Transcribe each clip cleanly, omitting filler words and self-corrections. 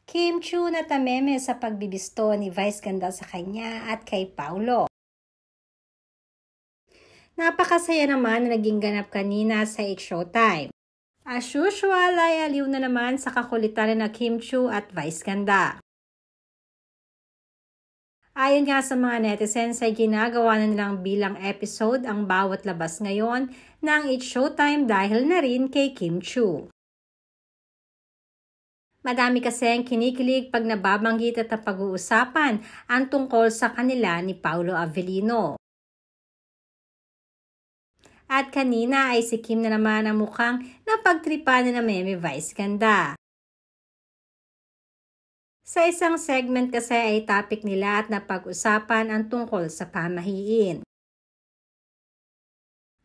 Kim Chiu natameme sa pagbibisto ni Vice Ganda sa kanya at kay Paulo. Napakasaya naman na naging ganap kanina sa It's Showtime. As usual ay aliw na naman sa kakulitan na Kim Chiu at Vice Ganda. Ayon nga sa mga netizens ay ginagawa na nilang bilang episode ang bawat labas ngayon ng It's Showtime dahil na rin kay Kim Chiu. Madami kasi ang kinikilig pag nababanggit at napag-uusapan ang tungkol sa kanila ni Paolo Avellino. At kanina ay si Kim na naman ang mukhang napagtripan na meme Vice Ganda. Sa isang segment kasi ay topic nila at napag-usapan ang tungkol sa pamahiin.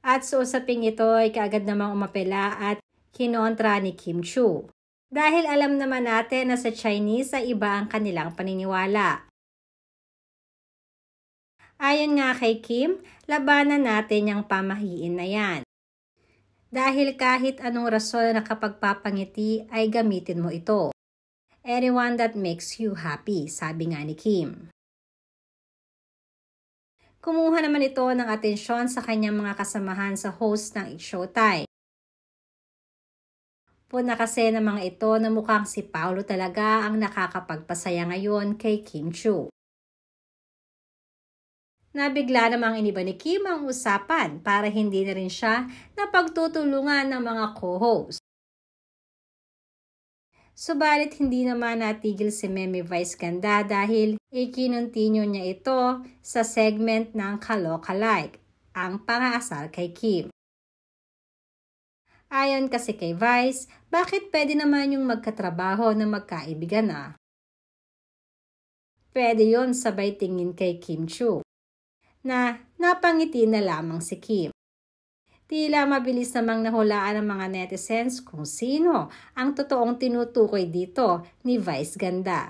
At sa usaping ito ay kaagad namang umapela at kinontra ni Kim Chiu. Dahil alam naman natin na sa Chinese ay iba ang kanilang paniniwala. Ayon nga kay Kim, labanan natin yung pamahiin na yan. Dahil kahit anong rason na kapagpapangiti ay gamitin mo ito. Anyone that makes you happy, sabi nga ni Kim. Kumuha naman ito ng atensyon sa kanyang mga kasamahan sa host ng It's Showtime. Puna kasi ng mga ito na mukhang si Paulo talaga ang nakakapagpasaya ngayon kay Kim Chiu. Nabigla namang iniba ni Kim ang usapan para hindi na rin siya napagtutulungan ng mga co-host. Subalit hindi naman natigil si Meme Vice Ganda dahil ikinontinue niya ito sa segment ng Kaloka-like, ang pangaasar kay Kim. Ayon kasi kay Vice, bakit pwede naman yung magkatrabaho na magkaibigan na? Pwede yon sabay tingin kay Kim Chiu, na napangiti na lamang si Kim. Tila mabilis namang nahulaan ng mga netizens kung sino ang totoong tinutukoy dito ni Vice Ganda.